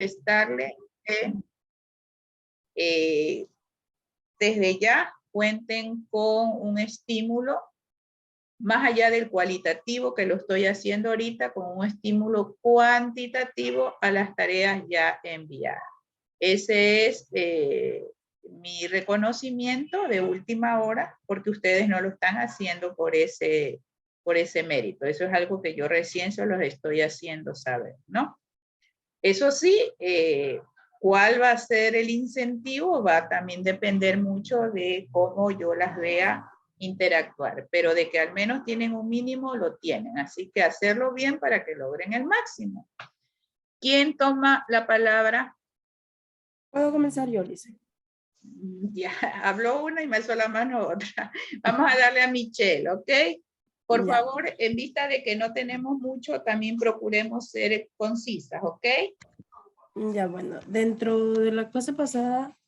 manifestarle que desde ya cuenten con un estímulo más allá del cualitativo que lo estoy haciendo ahorita, con un estímulo cuantitativo a las tareas ya enviadas. Ese es mi reconocimiento de última hora, porque ustedes no lo están haciendo por ese mérito. Eso es algo que yo recién se los estoy haciendo saber, ¿no? Eso sí, cuál va a ser el incentivo va a también depender mucho de cómo yo las vea interactuar, pero de que al menos tienen un mínimo, lo tienen. Así que hacerlo bien para que logren el máximo. ¿Quién toma la palabra? ¿Puedo comenzar yo, Lice? Ya, habló una y me hizo la mano otra. Vamos a darle a Michelle, ¿ok? Por favor, en vista de que no tenemos mucho, también procuremos ser concisas, ¿ok? Ya, bueno, dentro de la clase pasada,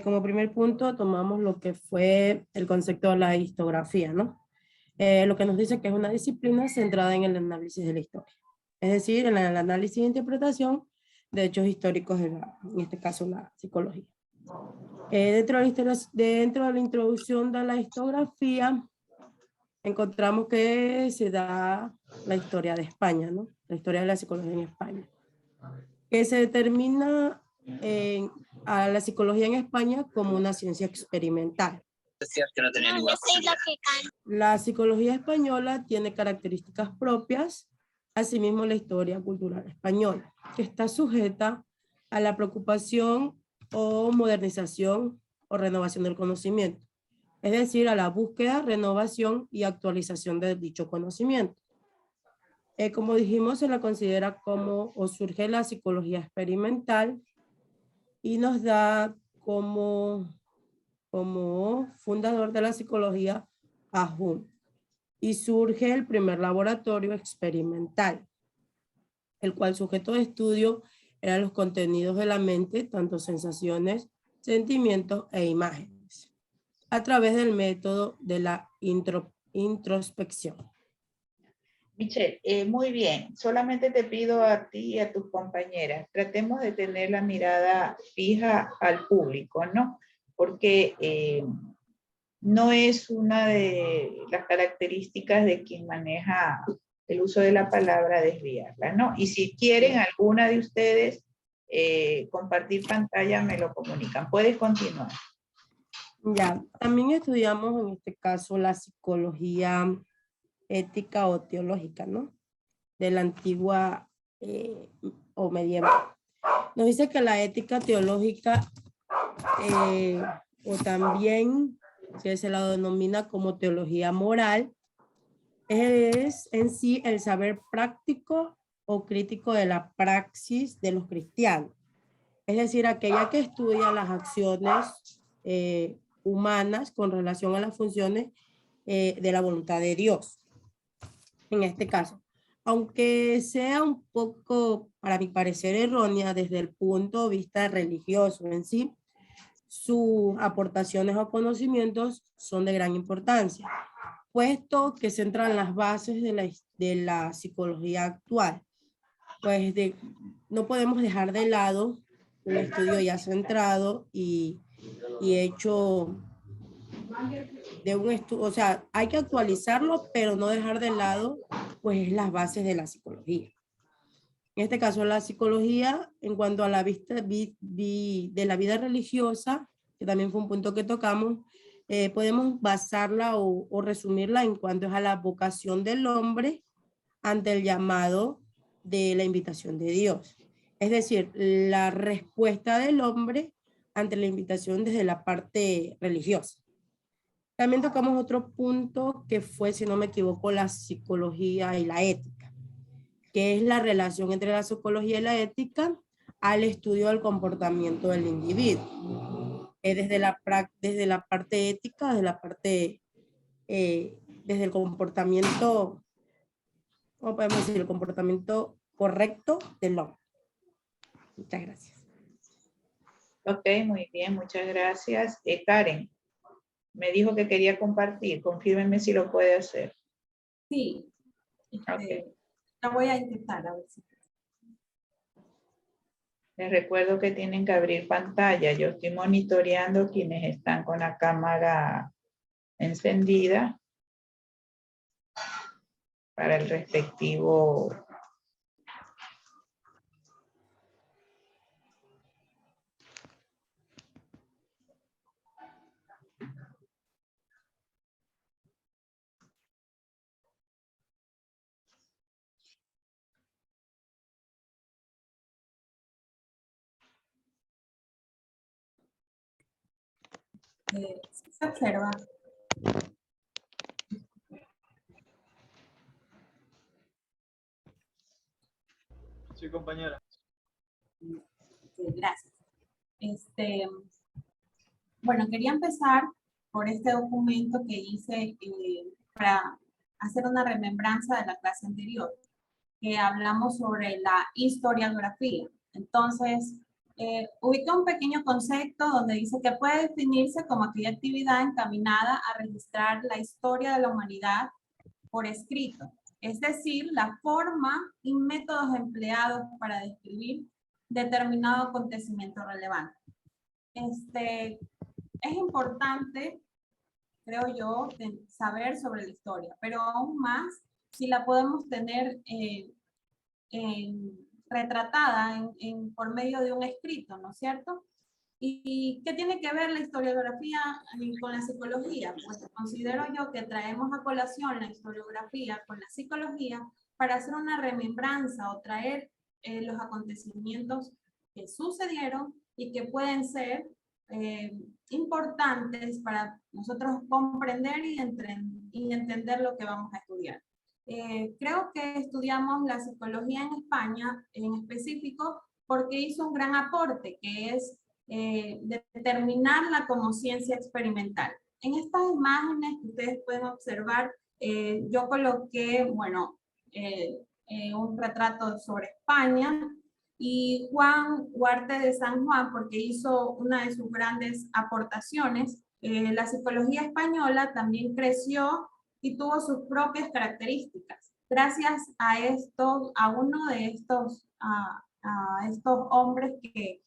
como primer punto, tomamos lo que fue el concepto de la histografía, ¿no? Lo que nos dice que es una disciplina centrada en el análisis de la historia. Es decir, en el análisis e interpretación de hechos históricos, en este caso la psicología. Dentro de la introducción de la histografía, encontramos que se da la historia de España, ¿no? La historia de la psicología en España. Que se determina a la psicología en España como una ciencia experimental. La psicología española tiene características propias, asimismo la historia cultural española, que está sujeta a la preocupación o modernización o renovación del conocimiento, es decir, a la búsqueda, renovación y actualización de dicho conocimiento. Como dijimos, se la considera como o surge la psicología experimental y nos da como fundador de la psicología a Jung. Y surge el primer laboratorio experimental, el cual sujeto de estudio eran los contenidos de la mente, tanto sensaciones, sentimientos e imágenes, a través del método de la introspección. Michelle, muy bien. Solamente te pido a ti y a tus compañeras, tratemos de tener la mirada fija al público, ¿no? Porque no es una de las características de quien maneja el uso de la palabra desviarla, ¿no? Y si quieren alguna de ustedes compartir pantalla, me lo comunican. Puedes continuar. Ya, también estudiamos en este caso la psicología ética o teológica, ¿no? De la antigua o medieval. Nos dice que la ética teológica, o también que se la denomina como teología moral, es en sí el saber práctico o crítico de la praxis de los cristianos. Es decir, aquella que estudia las acciones humanas con relación a las funciones de la voluntad de Dios. En este caso, aunque sea un poco, para mi parecer, errónea desde el punto de vista religioso en sí, sus aportaciones o conocimientos son de gran importancia, puesto que centran las bases de la psicología actual. Pues no podemos dejar de lado un estudio ya centrado y hecho de un estudio, o sea, hay que actualizarlo, pero no dejar de lado pues las bases de la psicología. En este caso, la psicología, en cuanto a la vista de la vida religiosa, que también fue un punto que tocamos, podemos basarla o resumirla en cuanto a la vocación del hombre ante el llamado de la invitación de Dios. Es decir, la respuesta del hombre ante la invitación desde la parte religiosa. También tocamos otro punto que fue, si no me equivoco, la psicología y la ética, que es la relación entre la psicología y la ética al estudio del comportamiento del individuo. Desde la parte ética, desde el comportamiento, ¿cómo podemos decir? El comportamiento correcto del hombre. Muchas gracias. Ok, muy bien, muchas gracias. Karen, me dijo que quería compartir. Confírmenme si lo puede hacer. Sí. Okay. La voy a intentar a ver si. Les recuerdo que tienen que abrir pantalla. Yo estoy monitoreando quienes están con la cámara encendida para el respectivo. Sí se observa. Sí, compañera. Ok, gracias. Bueno, quería empezar por este documento que hice para hacer una remembranza de la clase anterior, que hablamos sobre la historiografía. Entonces, ubica un pequeño concepto donde dice que puede definirse como aquella actividad encaminada a registrar la historia de la humanidad por escrito, es decir, la forma y métodos empleados para describir determinado acontecimiento relevante. Es importante, creo yo, saber sobre la historia, pero aún más si la podemos tener retratada por medio de un escrito, ¿no es cierto? ¿Y qué tiene que ver la historiografía con la psicología? Pues considero yo que traemos a colación la historiografía con la psicología para hacer una remembranza o traer los acontecimientos que sucedieron y que pueden ser importantes para nosotros comprender y entender lo que vamos a estudiar. Creo que estudiamos la psicología en España en específico porque hizo un gran aporte, que es determinarla como ciencia experimental. En estas imágenes que ustedes pueden observar, yo coloqué, bueno, un retrato sobre España y Juan Huarte de San Juan, porque hizo una de sus grandes aportaciones. La psicología española también creció y tuvo sus propias características. Gracias a uno de estos, a estos hombres que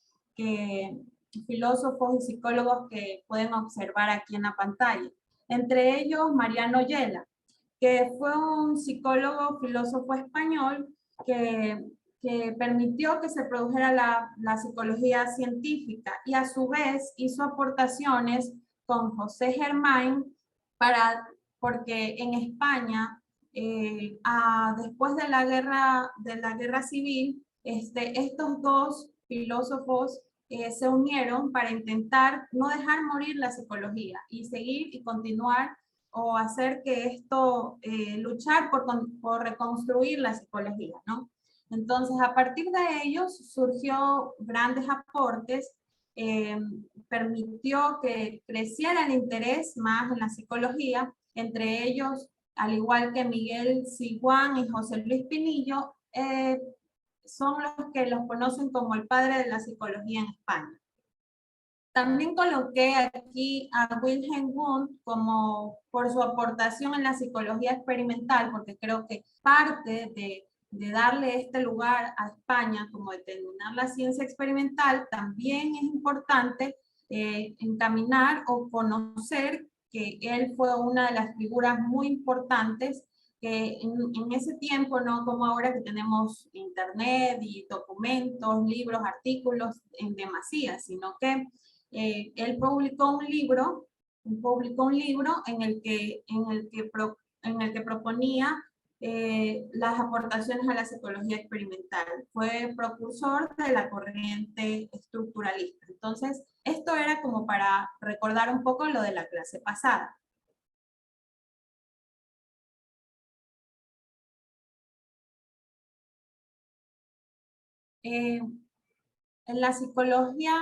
filósofos y psicólogos que pueden observar aquí en la pantalla. Entre ellos, Mariano Yela, que fue un psicólogo, filósofo español que permitió que se produjera la psicología científica y a su vez hizo aportaciones con José Germain porque en España, después de la guerra civil, estos dos filósofos se unieron para intentar no dejar morir la psicología y seguir y continuar o hacer que esto, luchar por reconstruir la psicología, ¿no? Entonces, a partir de ellos surgió grandes aportes, permitió que creciera el interés más en la psicología, entre ellos, al igual que Miguel Siguán y José Luis Pinillo, son los que los conocen como el padre de la psicología en España. También coloqué aquí a Wilhelm Wundt como por su aportación en la psicología experimental, porque creo que parte de darle este lugar a España como determinar la ciencia experimental, también es importante encaminar o conocer que él fue una de las figuras muy importantes que en ese tiempo, no como ahora que tenemos internet y documentos, libros, artículos en demasía, sino que él publicó un libro en el que proponía las aportaciones a la psicología experimental. Fue precursor de la corriente estructuralista. Entonces, esto era como para recordar un poco lo de la clase pasada. En la psicología,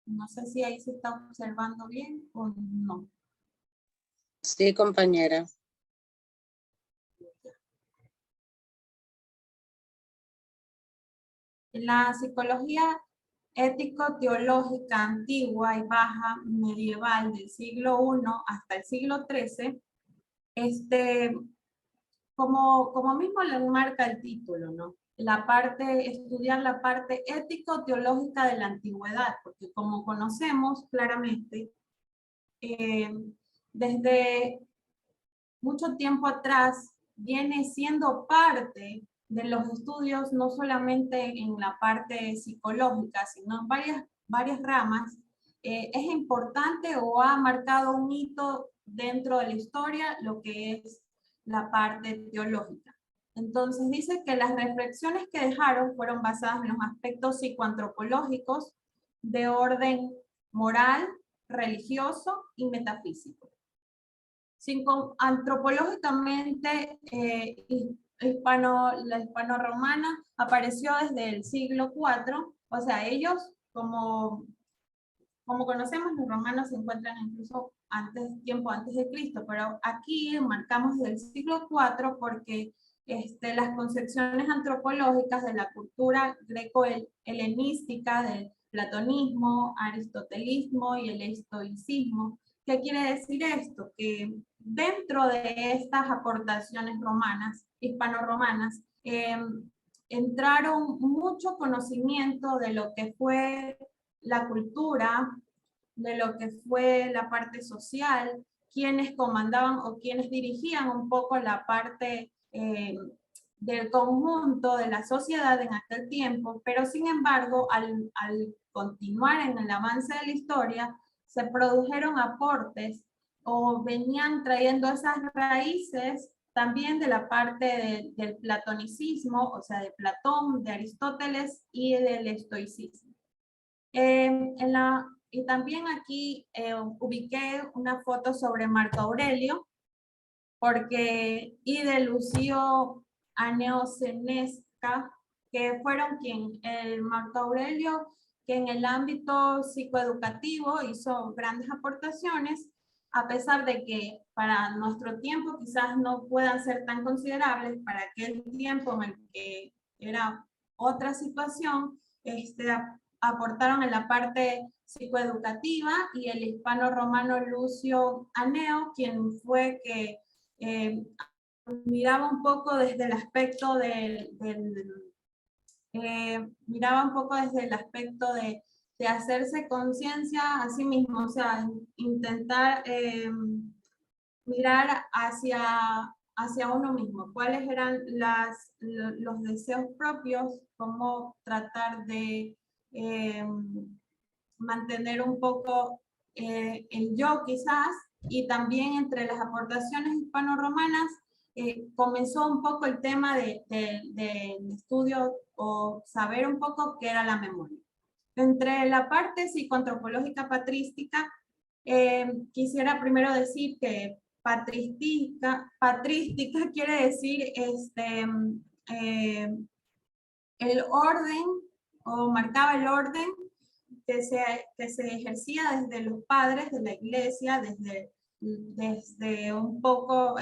no sé si ahí se está observando bien o no. Sí, compañera. La psicología ético-teológica antigua y baja medieval del siglo I hasta el siglo XIII Como mismo le marca el título, ¿no? Estudiar la parte ético-teológica de la antigüedad, porque como conocemos claramente, desde mucho tiempo atrás viene siendo parte de los estudios, no solamente en la parte psicológica, sino en varias ramas. Es importante o ha marcado un hito dentro de la historia lo que es la parte teológica. Entonces dice que las reflexiones que dejaron fueron basadas en los aspectos psicoantropológicos de orden moral, religioso y metafísico. Antropológicamente, la hispano-romana apareció desde el siglo IV, o sea, ellos, como conocemos, los romanos se encuentran incluso tiempo antes de Cristo, pero aquí marcamos del siglo IV porque las concepciones antropológicas de la cultura greco-helenística, del platonismo, aristotelismo y el estoicismo. ¿Qué quiere decir esto? Que dentro de estas aportaciones romanas, hispano-romanas, entraron mucho conocimiento de lo que fue la cultura, de lo que fue la parte social, quienes comandaban o quienes dirigían un poco la parte del conjunto de la sociedad en aquel tiempo, pero sin embargo, al continuar en el avance de la historia, se produjeron aportes o venían trayendo esas raíces también de la parte del platonicismo, o sea, de Platón, de Aristóteles y del estoicismo. Y también aquí ubiqué una foto sobre Marco Aurelio, y de Lucio Aneo Senesca, que fueron el Marco Aurelio, que en el ámbito psicoeducativo hizo grandes aportaciones, a pesar de que para nuestro tiempo quizás no puedan ser tan considerables, para aquel tiempo en el que era otra situación, aportaron en la parte psicoeducativa, y el hispano-romano Lucio Aneo, quien fue que miraba un poco desde el aspecto de hacerse conciencia a sí mismo, o sea, intentar mirar hacia uno mismo, cuáles eran los deseos propios, cómo tratar de mantener un poco el yo quizás, y también entre las aportaciones hispano-romanas comenzó un poco el tema de estudio o saber un poco qué era la memoria. Entre la parte psicoantropológica patrística, quisiera primero decir que patrística quiere decir el orden, o marcaba el orden que se ejercía desde los padres de la iglesia, desde un poco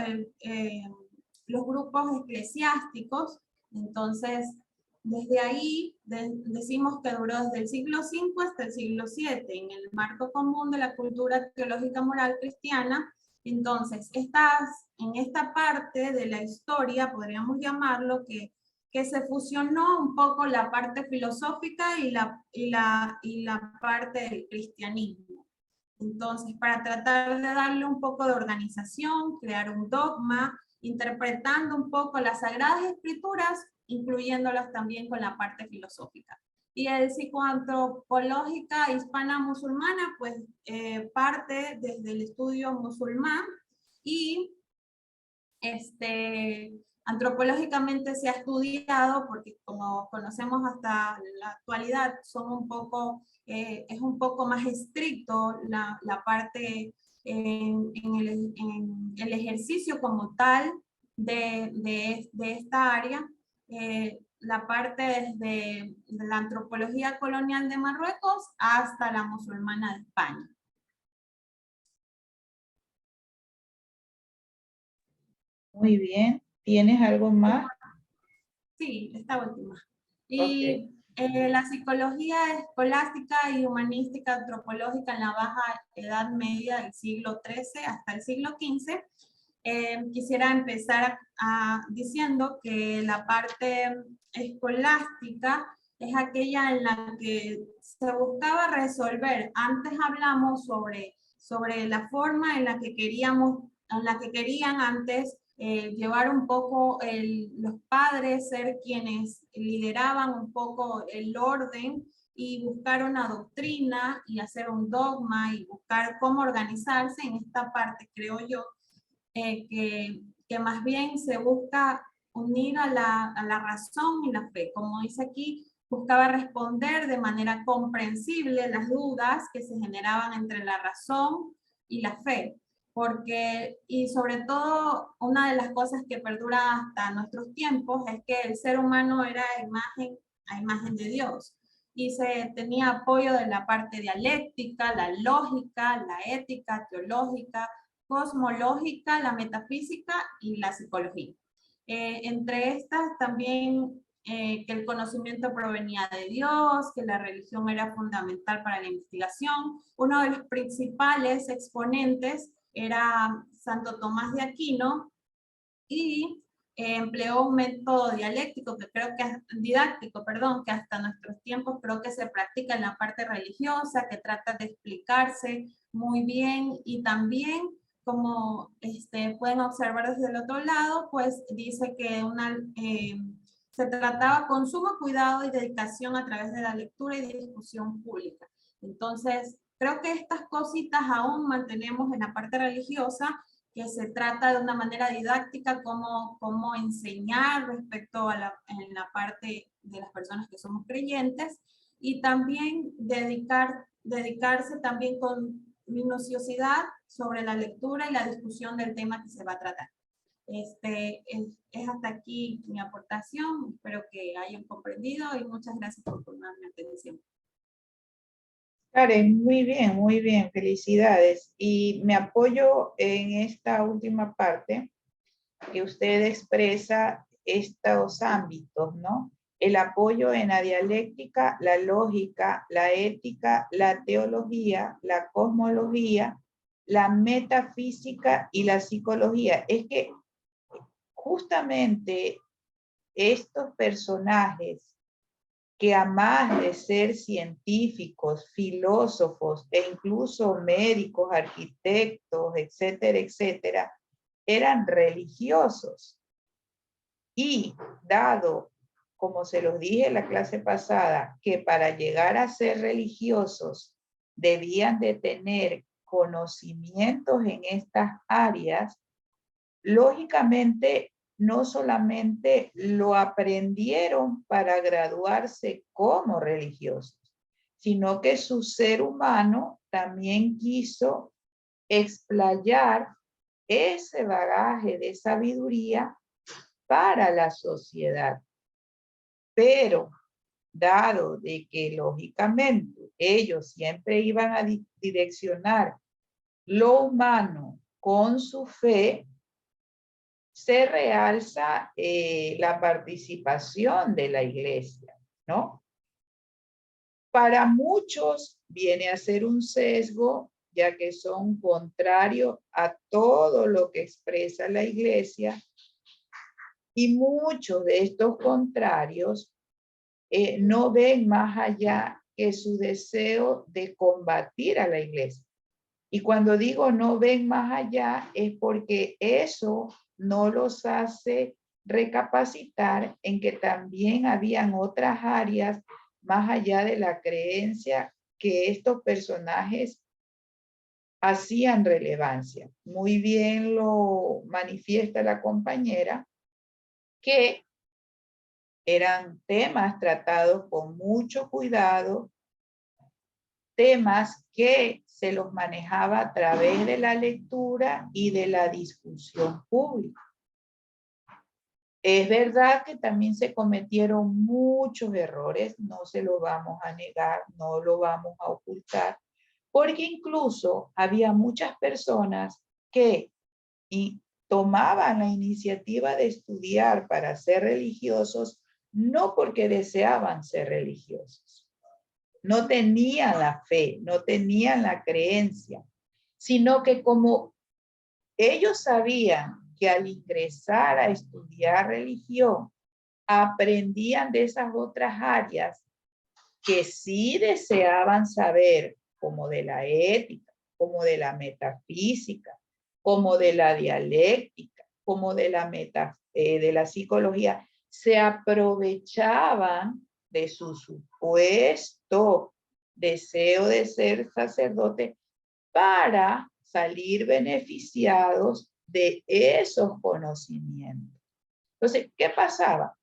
los grupos eclesiásticos. Entonces, desde ahí decimos que duró desde el siglo V hasta el siglo VII, en el marco común de la cultura teológica moral cristiana. Entonces, en esta parte de la historia, podríamos llamarlo, que se fusionó un poco la parte filosófica y la parte del cristianismo. Entonces, para tratar de darle un poco de organización, crear un dogma, interpretando un poco las Sagradas Escrituras, incluyéndolas también con la parte filosófica. Y el psicoantropológica hispana musulmana, pues parte desde el estudio musulmán, y antropológicamente se ha estudiado, porque como conocemos hasta la actualidad, es un poco más estricto la parte en el ejercicio como tal de esta área, la parte desde la antropología colonial de Marruecos hasta la musulmana de España. Muy bien. ¿Tienes algo más? Sí, esta última. Y la psicología escolástica y humanística antropológica en la Baja Edad Media del siglo XIII hasta el siglo XV Quisiera empezar diciendo que la parte escolástica es aquella en la que se buscaba resolver. Antes hablamos sobre la forma en la que querían antes llevar un poco los padres, ser quienes lideraban un poco el orden y buscar una doctrina y hacer un dogma y buscar cómo organizarse. En esta parte, creo yo, que más bien se busca unir a la razón y la fe. Como dice aquí, buscaba responder de manera comprensible las dudas que se generaban entre la razón y la fe. Porque, y sobre todo, una de las cosas que perdura hasta nuestros tiempos es que el ser humano era a imagen de Dios. Y se tenía apoyo de la parte dialéctica, la lógica, la ética, teológica, cosmológica, la metafísica y la psicología. Entre estas también que el conocimiento provenía de Dios, que la religión era fundamental para la investigación. Uno de los principales exponentes era Santo Tomás de Aquino y empleó un método didáctico que hasta nuestros tiempos creo que se practica en la parte religiosa, que trata de explicarse muy bien y también como pueden observar desde el otro lado, pues dice que se trataba con sumo cuidado y dedicación a través de la lectura y discusión pública. Entonces, creo que estas cositas aún mantenemos en la parte religiosa, que se trata de una manera didáctica cómo enseñar respecto en la parte de las personas que somos creyentes, y también dedicarse también con minuciosidad sobre la lectura y la discusión del tema que se va a tratar. Es hasta aquí mi aportación, espero que hayan comprendido y muchas gracias por tomarme atención. Karen, muy bien, felicidades. Y me apoyo en esta última parte que usted expresa estos ámbitos, ¿no? El apoyo en la dialéctica, la lógica, la ética, la teología, la cosmología, la metafísica y la psicología. Es que justamente estos personajes que a más de ser científicos, filósofos e incluso médicos, arquitectos, etcétera, etcétera, eran religiosos. Y dado, como se los dije en la clase pasada, que para llegar a ser religiosos debían de tener conocimientos en estas áreas, lógicamente no solamente lo aprendieron para graduarse como religiosos, sino que su ser humano también quiso explayar ese bagaje de sabiduría para la sociedad. Pero, dado de que lógicamente ellos siempre iban a direccionar lo humano con su fe, se realza la participación de la iglesia, ¿no? Para muchos viene a ser un sesgo, ya que son contrarios a todo lo que expresa la iglesia, y muchos de estos contrarios no ven más allá que su deseo de combatir a la iglesia. Y cuando digo no ven más allá es porque eso no los hace recapacitar en que también habían otras áreas más allá de la creencia que estos personajes hacían relevancia. Muy bien lo manifiesta la compañera, que eran temas tratados con mucho cuidado, temas que se los manejaba a través de la lectura y de la discusión pública. Es verdad que también se cometieron muchos errores, no se lo vamos a negar, no lo vamos a ocultar, porque incluso había muchas personas que tomaban la iniciativa de estudiar para ser religiosos, no porque deseaban ser religiosos. No tenían la fe, no tenían la creencia, sino que como ellos sabían que al ingresar a estudiar religión, aprendían de esas otras áreas que sí deseaban saber, como de la ética, como de la metafísica, como de la dialéctica, como de la psicología, se aprovechaban de su supuesto deseo de ser sacerdote para salir beneficiados de esos conocimientos. Entonces, ¿qué pasaba?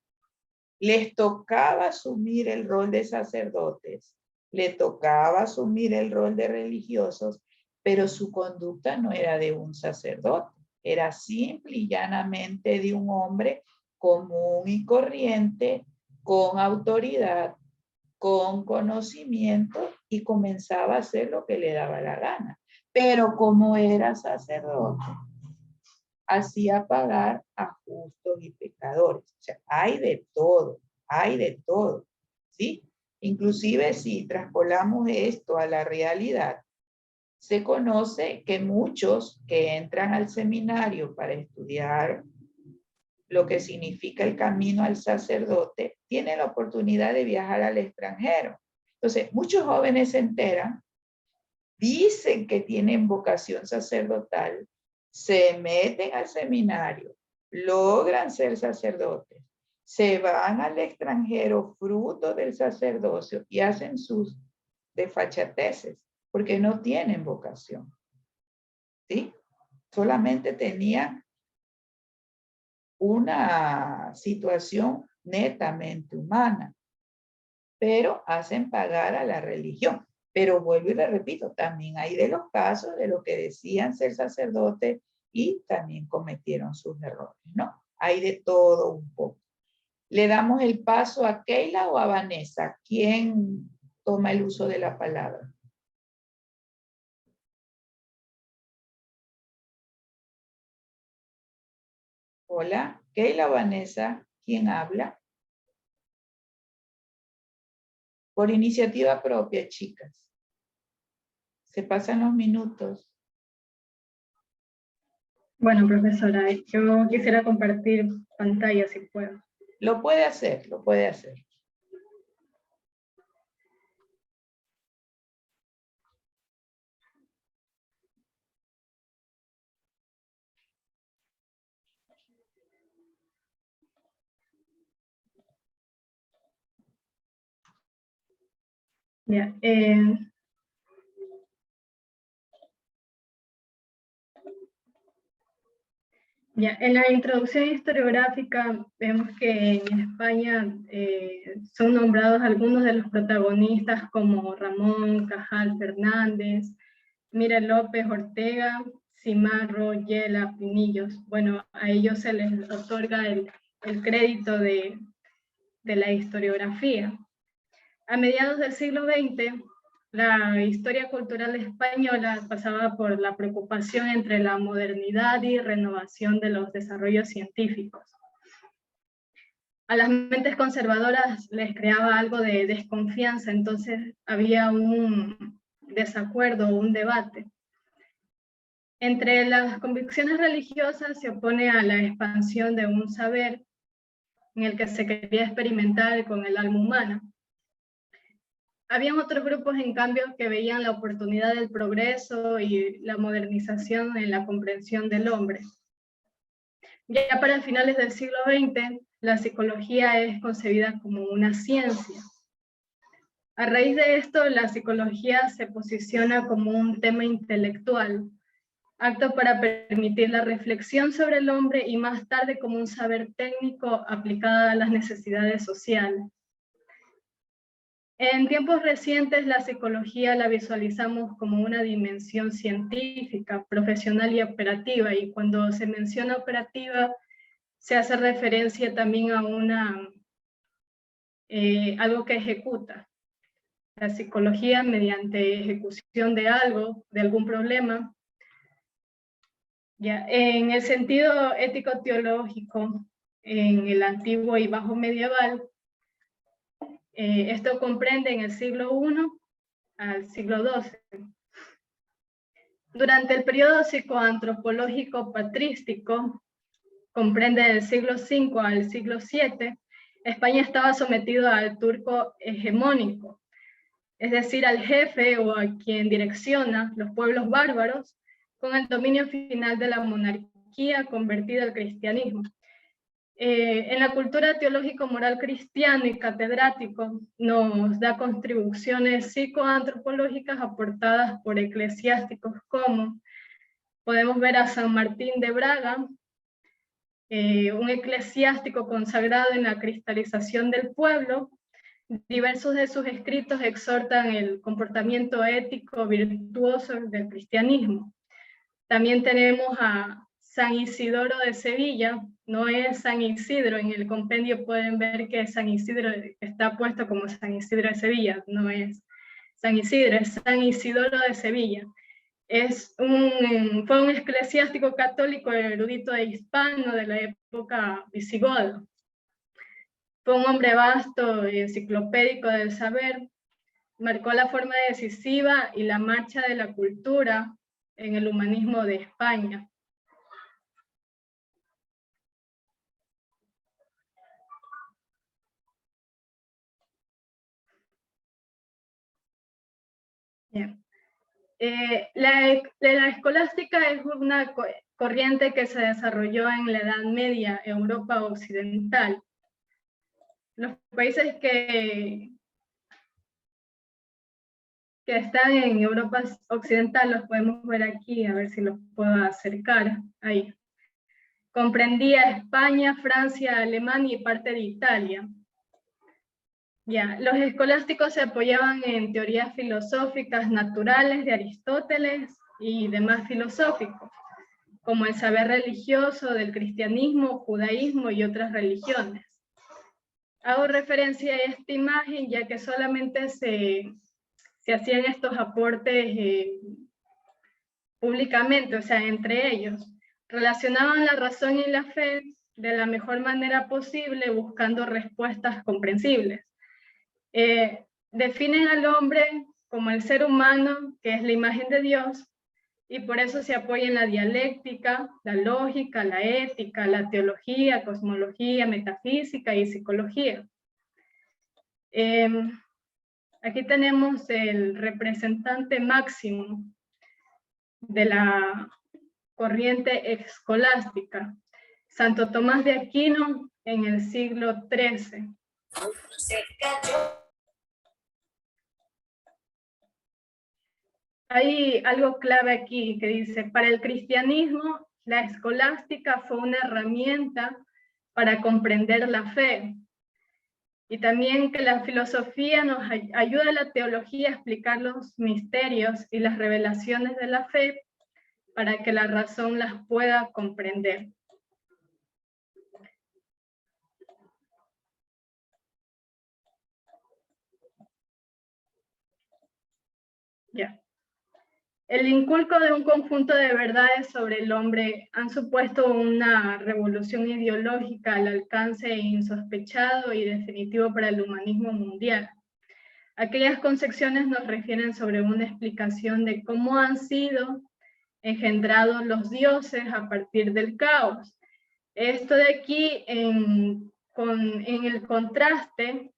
Les tocaba asumir el rol de sacerdotes, le tocaba asumir el rol de religiosos, pero su conducta no era de un sacerdote, era simple y llanamente de un hombre común y corriente, con autoridad, con conocimiento, y comenzaba a hacer lo que le daba la gana. Pero como era sacerdote, hacía pagar a justos y pecadores. O sea, hay de todo, ¿sí? Inclusive si traspolamos esto a la realidad, se conoce que muchos que entran al seminario para estudiar lo que significa el camino al sacerdote, tienen la oportunidad de viajar al extranjero. Entonces, muchos jóvenes se enteran, dicen que tienen vocación sacerdotal, se meten al seminario, logran ser sacerdotes, se van al extranjero fruto del sacerdocio y hacen sus desfachateces porque no tienen vocación. ¿Sí? Solamente tenían una situación netamente humana, pero hacen pagar a la religión. Pero vuelvo y le repito, también hay de los casos de los que decían ser sacerdotes y también cometieron sus errores, ¿no? Hay de todo un poco. ¿Le damos el paso a Keila o a Vanessa? ¿Quién toma el uso de la palabra? Hola, Keila o Vanessa, ¿quién habla? Por iniciativa propia, chicas. Se pasan los minutos. Bueno, profesora, yo quisiera compartir pantalla si puedo. Lo puede hacer, lo puede hacer. Ya, en la introducción historiográfica vemos que en España son nombrados algunos de los protagonistas como Ramón Cajal Fernández, Mira López Ortega, Cimarro, Yela, Pinillos. Bueno, a ellos se les otorga el crédito de la historiografía. A mediados del siglo XX, la historia cultural española pasaba por la preocupación entre la modernidad y renovación de los desarrollos científicos. A las mentes conservadoras les creaba algo de desconfianza, entonces había un desacuerdo, un debate. Entre las convicciones religiosas se opone a la expansión de un saber en el que se quería experimentar con el alma humana. Habían otros grupos, en cambio, que veían la oportunidad del progreso y la modernización en la comprensión del hombre. Ya para finales del siglo XX, la psicología es concebida como una ciencia. A raíz de esto, la psicología se posiciona como un tema intelectual, apto para permitir la reflexión sobre el hombre y más tarde como un saber técnico aplicado a las necesidades sociales. En tiempos recientes, la psicología la visualizamos como una dimensión científica, profesional y operativa, y cuando se menciona operativa, se hace referencia también a algo que ejecuta. La psicología, mediante ejecución de algo, de algún problema, ya, en el sentido ético-teológico, en el antiguo y bajo medieval, esto comprende en el siglo I al siglo XII. Durante el periodo psicoantropológico patrístico, comprende del siglo V al siglo VII, España estaba sometido al turco hegemónico, es decir, al jefe o a quien direcciona los pueblos bárbaros, con el dominio final de la monarquía convertida al cristianismo. En la cultura teológico-moral cristiana y catedrático nos da contribuciones psicoantropológicas aportadas por eclesiásticos como, podemos ver a San Martín de Braga, un eclesiástico consagrado en la cristalización del pueblo. Diversos de sus escritos exhortan el comportamiento ético virtuoso del cristianismo. También tenemos a San Isidoro de Sevilla, no es San Isidro, en el compendio pueden ver que San Isidro está puesto como San Isidro de Sevilla, no es San Isidro, es San Isidoro de Sevilla. Fue un eclesiástico católico erudito e hispano de la época visigoda. Fue un hombre vasto y enciclopédico del saber, marcó la forma decisiva y la marcha de la cultura en el humanismo de España. Bien. La escolástica es una corriente que se desarrolló en la Edad Media, Europa occidental. Los países que están en Europa occidental los podemos ver aquí, a ver si los puedo acercar, ahí. Comprendía España, Francia, Alemania y parte de Italia. Ya, los escolásticos se apoyaban en teorías filosóficas naturales de Aristóteles y demás filosóficos, como el saber religioso del cristianismo, judaísmo y otras religiones. Hago referencia a esta imagen ya que solamente se hacían estos aportes públicamente, o sea, entre ellos. Relacionaban la razón y la fe de la mejor manera posible, buscando respuestas comprensibles. Definen al hombre como el ser humano, que es la imagen de Dios, y por eso se apoya en la dialéctica, la lógica, la ética, la teología, cosmología, metafísica y psicología. Aquí tenemos el representante máximo de la corriente escolástica, Santo Tomás de Aquino, en el siglo XIII. Hay algo clave aquí que dice, para el cristianismo, la escolástica fue una herramienta para comprender la fe. Y también que la filosofía nos ayuda a la teología a explicar los misterios y las revelaciones de la fe para que la razón las pueda comprender. Ya. El inculco de un conjunto de verdades sobre el hombre han supuesto una revolución ideológica al alcance insospechado y definitivo para el humanismo mundial. Aquellas concepciones nos refieren sobre una explicación de cómo han sido engendrados los dioses a partir del caos. Esto de aquí en el contraste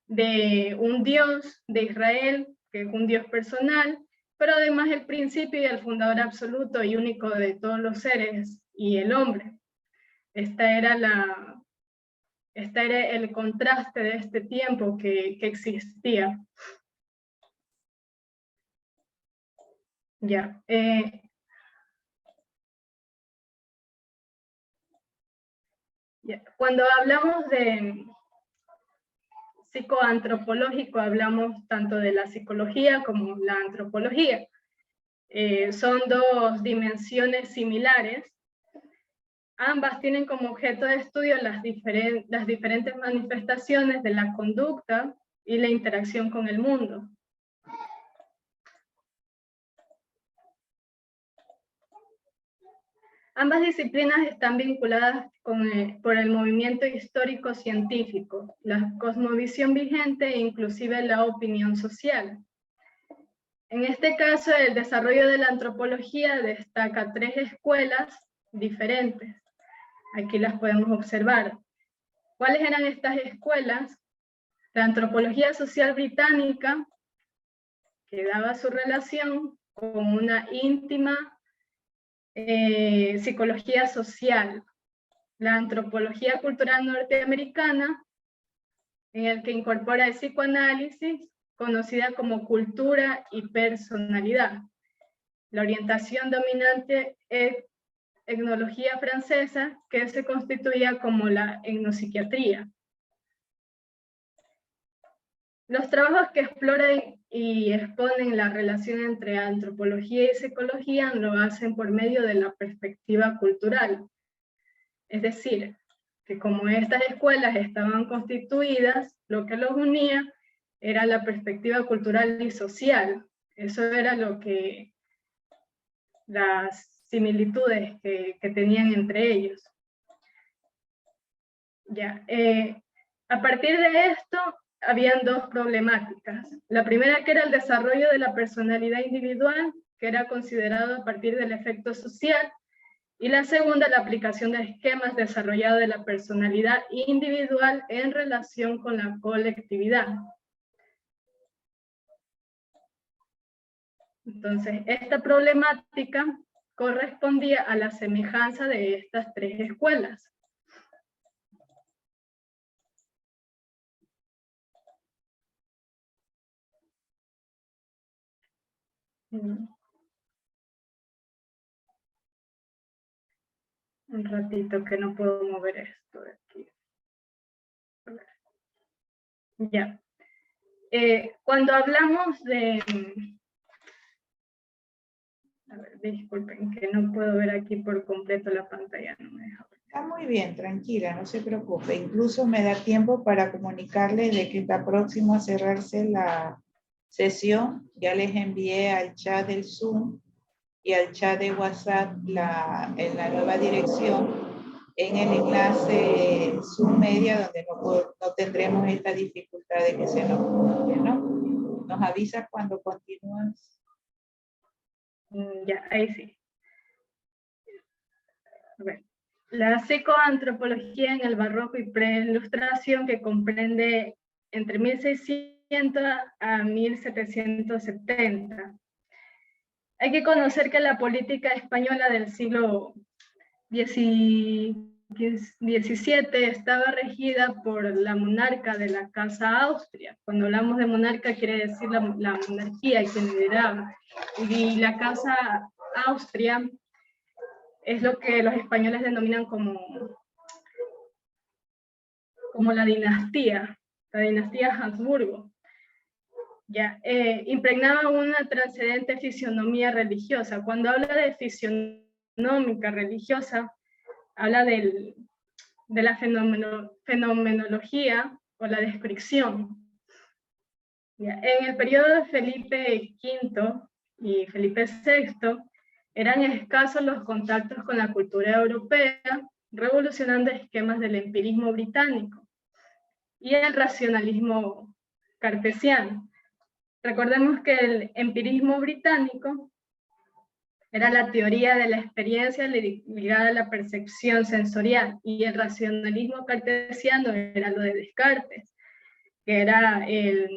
de un Dios de Israel, que es un Dios personal, pero además el principio y el fundador absoluto y único de todos los seres, y el hombre. Este era el contraste de este tiempo que existía. Ya. Cuando hablamos de psicoantropológico, hablamos tanto de la psicología como la antropología. Son dos dimensiones similares. Ambas tienen como objeto de estudio las diferentes manifestaciones de la conducta y la interacción con el mundo. Ambas disciplinas están vinculadas por el movimiento histórico científico, la cosmovisión vigente e inclusive la opinión social. En este caso, el desarrollo de la antropología destaca 3 escuelas diferentes. Aquí las podemos observar. ¿Cuáles eran estas escuelas? La antropología social británica, que daba su relación con una íntima psicología social. La antropología cultural norteamericana, en el que incorpora el psicoanálisis, conocida como cultura y personalidad. La orientación dominante es etnología francesa, que se constituía como la etnopsiquiatría. Los trabajos que exploran y exponen la relación entre antropología y psicología lo hacen por medio de la perspectiva cultural. Es decir, que como estas escuelas estaban constituidas, lo que los unía era la perspectiva cultural y social. Eso era lo que, las similitudes que tenían entre ellos. Ya, a partir de esto, habían 2 problemáticas. La primera, que era el desarrollo de la personalidad individual, que era considerado a partir del efecto social, y la segunda, la aplicación de esquemas desarrollados de la personalidad individual en relación con la colectividad. Entonces, esta problemática correspondía a la semejanza de estas 3 escuelas. Un ratito que no puedo mover esto de aquí. Ya. Cuando hablamos de... A ver, disculpen que no puedo ver aquí por completo la pantalla. No me deja ver. Está muy bien, tranquila, no se preocupe. Incluso me da tiempo para comunicarle de que está próximo a cerrarse la sesión. Ya les envié al chat del Zoom y al chat de WhatsApp en la nueva dirección, en el enlace Zoom Media, donde no tendremos esta dificultad de que se nos comunique, ¿no? Nos avisa cuando continúas. Ya, ahí sí. A ver. La psicoantropología en el barroco y preilustración, que comprende entre 1600 a 1770. Hay que conocer que la política española del siglo XVII estaba regida por la monarca de la Casa Austria. Cuando hablamos de monarca quiere decir la monarquía, quien lideraba. Y la Casa Austria es lo que los españoles denominan como la dinastía Habsburgo. Ya, impregnaba una trascendente fisionomía religiosa. Cuando habla de fisionómica religiosa, habla de la fenomenología o la descripción. Ya, en el periodo de Felipe V y Felipe VI, eran escasos los contactos con la cultura europea, revolucionando esquemas del empirismo británico y el racionalismo cartesiano. Recordemos que el empirismo británico era la teoría de la experiencia ligada a la percepción sensorial, y el racionalismo cartesiano era lo de Descartes, que era el